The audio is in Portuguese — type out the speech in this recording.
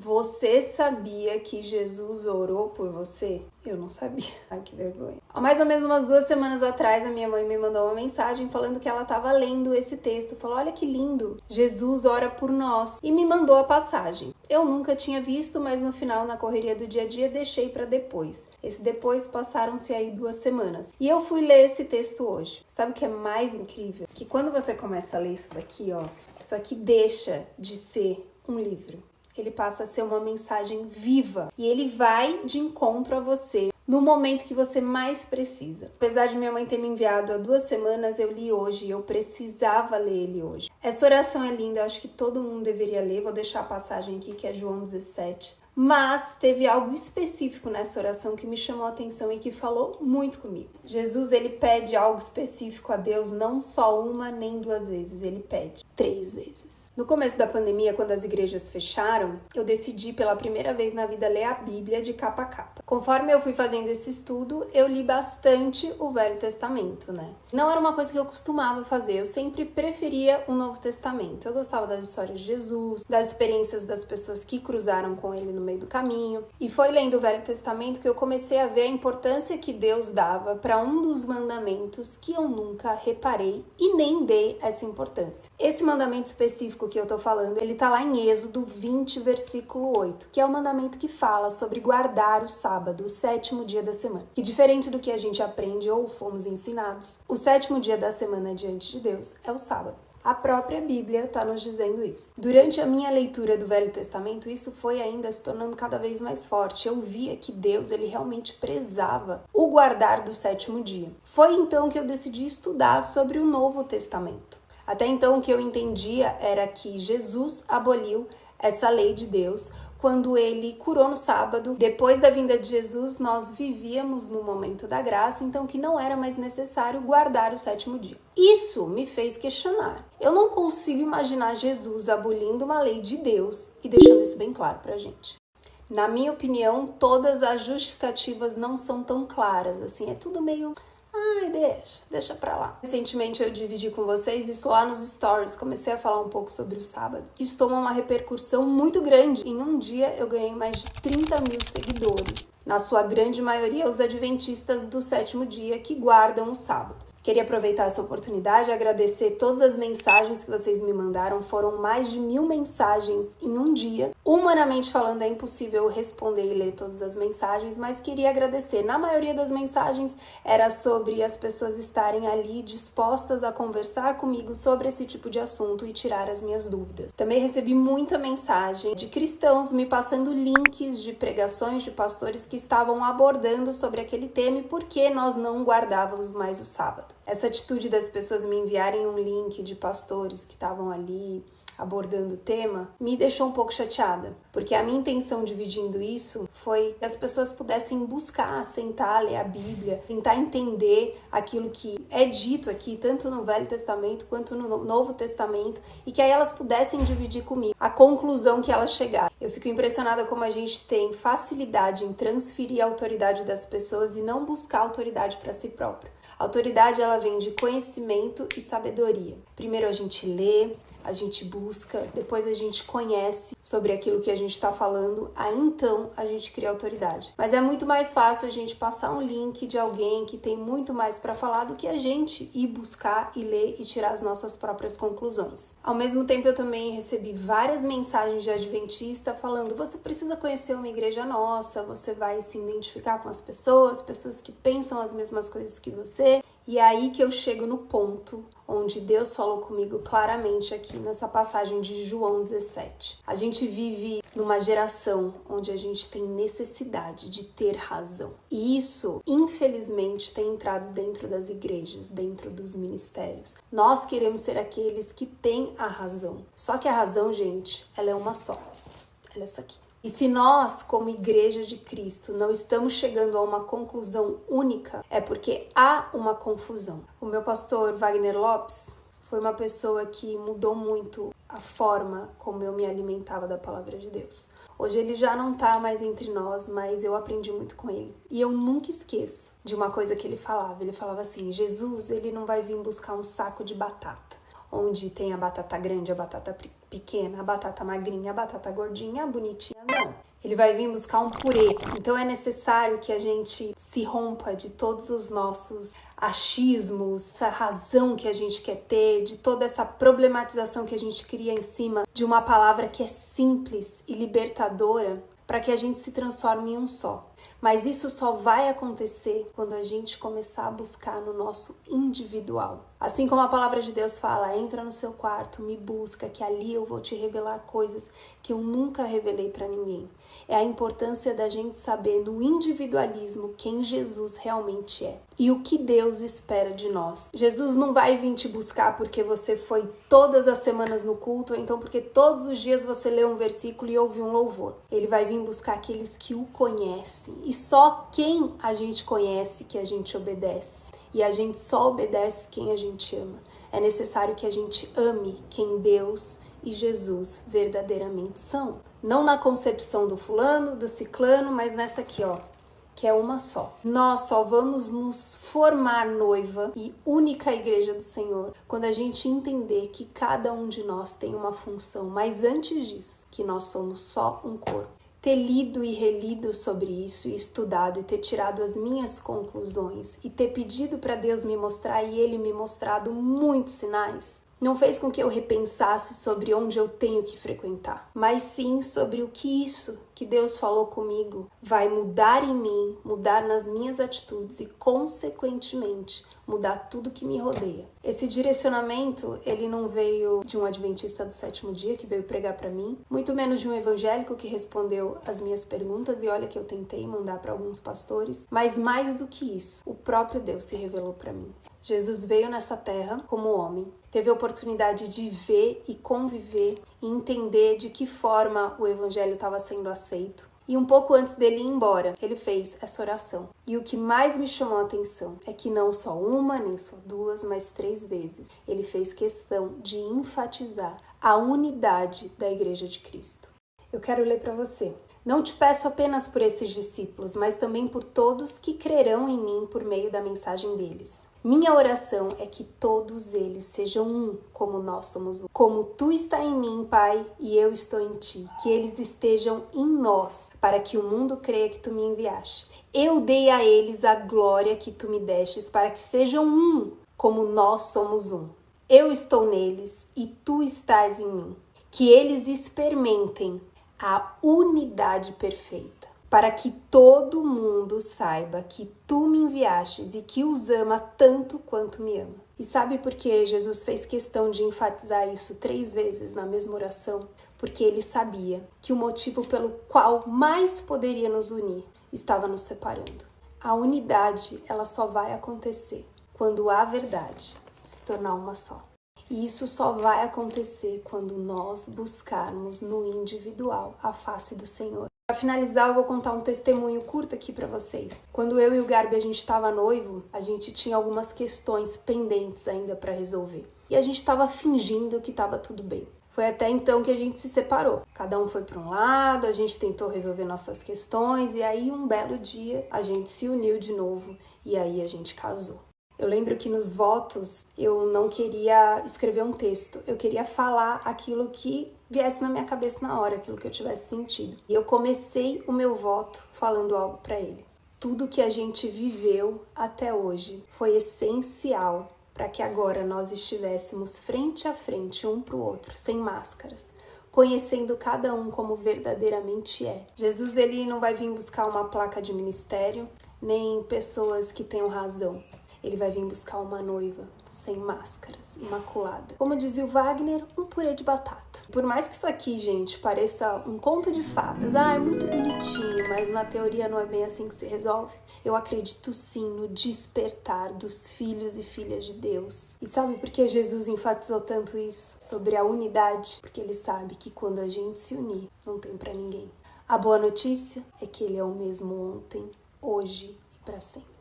Você sabia que Jesus orou por você? Eu não sabia. Ai, que vergonha. Há mais ou menos umas 2 semanas atrás, a minha mãe me mandou uma mensagem falando que ela estava lendo esse texto. Falou, olha que lindo, Jesus ora por nós. E me mandou a passagem. Eu nunca tinha visto, mas no final, na correria do dia a dia, deixei para depois. Esse depois passaram-se aí 2 semanas. E eu fui ler esse texto hoje. Sabe o que é mais incrível? Que quando você começa a ler isso daqui, ó, isso aqui deixa de ser um livro. Ele passa a ser uma mensagem viva e ele vai de encontro a você no momento que você mais precisa. Apesar de minha mãe ter me enviado há 2 semanas, eu li hoje e eu precisava ler ele hoje. Essa oração é linda, eu acho que todo mundo deveria ler. Vou deixar a passagem aqui que é João 17. Mas teve algo específico nessa oração que me chamou a atenção e que falou muito comigo. Jesus, ele pede algo específico a Deus, não só uma nem 2 vezes, ele pede 3 vezes. No começo da pandemia, quando as igrejas fecharam, eu decidi pela primeira vez na vida ler a Bíblia de capa a capa. Conforme eu fui fazendo esse estudo, eu li bastante o Velho Testamento, né? Não era uma coisa que eu costumava fazer, eu sempre preferia o Novo Testamento. Eu gostava das histórias de Jesus, das experiências das pessoas que cruzaram com ele no meio do caminho. E foi lendo o Velho Testamento que eu comecei a ver a importância que Deus dava para um dos mandamentos que eu nunca reparei e nem dei essa importância. Esse mandamento específico que eu tô falando, ele tá lá em Êxodo 20, versículo 8, que é o mandamento que fala sobre guardar o sábado, o 7º dia da semana. Que diferente do que a gente aprende ou fomos ensinados, o 7º dia da semana diante de Deus é o sábado. A própria Bíblia está nos dizendo isso. Durante a minha leitura do Velho Testamento, isso foi ainda se tornando cada vez mais forte. Eu via que Deus, ele realmente prezava o guardar do 7º dia. Foi então que eu decidi estudar sobre o Novo Testamento. Até então, o que eu entendia era que Jesus aboliu essa lei de Deus quando ele curou no sábado. Depois da vinda de Jesus, nós vivíamos no momento da graça, então que não era mais necessário guardar o 7º dia. Isso me fez questionar. Eu não consigo imaginar Jesus abolindo uma lei de Deus e deixando isso bem claro pra gente. Na minha opinião, todas as justificativas não são tão claras, assim, é tudo meio... Ai, deixa pra lá. Recentemente eu dividi com vocês isso lá nos stories, comecei a falar um pouco sobre o sábado. Isso tomou uma repercussão muito grande. Em um dia eu ganhei mais de 30 mil seguidores. Na sua grande maioria, os adventistas do 7º dia que guardam o sábado. Queria aproveitar essa oportunidade e agradecer todas as mensagens que vocês me mandaram. Foram mais de 1000 mensagens em um dia. Humanamente falando, é impossível responder e ler todas as mensagens, mas queria agradecer. Na maioria das mensagens era sobre as pessoas estarem ali dispostas a conversar comigo sobre esse tipo de assunto e tirar as minhas dúvidas. Também recebi muita mensagem de cristãos me passando links de pregações de pastores que estavam abordando sobre aquele tema e por que nós não guardávamos mais o sábado. Essa atitude das pessoas me enviarem um link de pastores que estavam ali abordando o tema me deixou um pouco chateada, porque a minha intenção dividindo isso foi que as pessoas pudessem buscar, sentar, ler a Bíblia, tentar entender aquilo que é dito aqui, tanto no Velho Testamento quanto no Novo Testamento, e que aí elas pudessem dividir comigo a conclusão que elas chegaram. Eu fico impressionada como a gente tem facilidade em transferir a autoridade das pessoas e não buscar autoridade para si própria. A autoridade, ela vem de conhecimento e sabedoria. Primeiro a gente lê, a gente busca, depois a gente conhece sobre aquilo que a gente está falando, aí então a gente cria autoridade. Mas é muito mais fácil a gente passar um link de alguém que tem muito mais para falar do que a gente ir buscar e ler e tirar as nossas próprias conclusões. Ao mesmo tempo, eu também recebi várias mensagens de adventista falando: você precisa conhecer uma igreja nossa, você vai se identificar com as pessoas que pensam as mesmas coisas que você. E é aí que eu chego no ponto onde Deus falou comigo claramente aqui nessa passagem de João 17. A gente vive numa geração onde a gente tem necessidade de ter razão. E isso, infelizmente, tem entrado dentro das igrejas, dentro dos ministérios. Nós queremos ser aqueles que têm a razão. Só que a razão, gente, ela é uma só. Ela é essa aqui. E se nós, como Igreja de Cristo, não estamos chegando a uma conclusão única, é porque há uma confusão. O meu pastor Wagner Lopes foi uma pessoa que mudou muito a forma como eu me alimentava da palavra de Deus. Hoje ele já não está mais entre nós, mas eu aprendi muito com ele. E eu nunca esqueço de uma coisa que ele falava. Ele falava assim: Jesus, ele não vai vir buscar um saco de batata, onde tem a batata grande e a batata pequena, a batata magrinha, a batata gordinha, a bonitinha, não. Ele vai vir buscar um purê. Então é necessário que a gente se rompa de todos os nossos achismos, essa razão que a gente quer ter, de toda essa problematização que a gente cria em cima de uma palavra que é simples e libertadora, para que a gente se transforme em um só. Mas isso só vai acontecer quando a gente começar a buscar no nosso individual. Assim como a palavra de Deus fala, entra no seu quarto, me busca, que ali eu vou te revelar coisas que eu nunca revelei para ninguém. É a importância da gente saber no individualismo quem Jesus realmente é e o que Deus espera de nós. Jesus não vai vir te buscar porque você foi todas as semanas no culto, ou então porque todos os dias você lê um versículo e ouve um louvor. Ele vai vir buscar aqueles que o conhecem. E só quem a gente conhece que a gente obedece. E a gente só obedece quem a gente ama. É necessário que a gente ame quem Deus e Jesus verdadeiramente são. Não na concepção do fulano, do ciclano, mas nessa aqui, ó, que é uma só. Nós só vamos nos formar noiva e única igreja do Senhor quando a gente entender que cada um de nós tem uma função, mas antes disso, que nós somos só um corpo. Ter lido e relido sobre isso e estudado e ter tirado as minhas conclusões e ter pedido para Deus me mostrar e Ele me mostrado muitos sinais, não fez com que eu repensasse sobre onde eu tenho que frequentar, mas sim sobre o que isso que Deus falou comigo vai mudar em mim, mudar nas minhas atitudes e, consequentemente, mudar tudo que me rodeia. Esse direcionamento, ele não veio de um adventista do sétimo dia que veio pregar para mim, muito menos de um evangélico que respondeu as minhas perguntas, e olha que eu tentei mandar para alguns pastores, mas mais do que isso, o próprio Deus se revelou para mim. Jesus veio nessa terra como homem, teve a oportunidade de ver e conviver e entender de que forma o evangelho estava sendo aceito. E um pouco antes dele ir embora, ele fez essa oração. E o que mais me chamou a atenção é que não só uma, nem só duas, mas 3 vezes ele fez questão de enfatizar a unidade da Igreja de Cristo. Eu quero ler para você. Não te peço apenas por esses discípulos, mas também por todos que crerão em mim por meio da mensagem deles. Minha oração é que todos eles sejam um, como nós somos um. Como tu está em mim, Pai, e eu estou em ti, que eles estejam em nós, para que o mundo creia que tu me enviaste. Eu dei a eles a glória que tu me destes, para que sejam um, como nós somos um. Eu estou neles e tu estás em mim. Que eles experimentem a unidade perfeita, para que todo mundo saiba que tu me enviastes e que os ama tanto quanto me ama. E sabe por que Jesus fez questão de enfatizar isso 3 vezes na mesma oração? Porque ele sabia que o motivo pelo qual mais poderia nos unir estava nos separando. A unidade, ela só vai acontecer quando a verdade se tornar uma só. E isso só vai acontecer quando nós buscarmos no individual a face do Senhor. Para finalizar, eu vou contar um testemunho curto aqui para vocês. Quando eu e o Garbi a gente estava noivo, a gente tinha algumas questões pendentes ainda para resolver. E a gente estava fingindo que estava tudo bem. Foi até então que a gente se separou. Cada um foi para um lado, a gente tentou resolver nossas questões e aí um belo dia a gente se uniu de novo e aí a gente casou. Eu lembro que nos votos eu não queria escrever um texto, eu queria falar aquilo que viesse na minha cabeça na hora, aquilo que eu tivesse sentido. E eu comecei o meu voto falando algo para ele. Tudo que a gente viveu até hoje foi essencial para que agora nós estivéssemos frente a frente um para o outro, sem máscaras, conhecendo cada um como verdadeiramente é. Jesus, ele não vai vir buscar uma placa de ministério, nem pessoas que tenham razão. Ele vai vir buscar uma noiva sem máscaras, imaculada. Como dizia o Wagner, um purê de batata. Por mais que isso aqui, gente, pareça um conto de fadas, é muito bonitinho, mas na teoria não é bem assim que se resolve. Eu acredito sim no despertar dos filhos e filhas de Deus. E sabe por que Jesus enfatizou tanto isso? Sobre a unidade? Porque ele sabe que quando a gente se unir, não tem pra ninguém. A boa notícia é que ele é o mesmo ontem, hoje e pra sempre.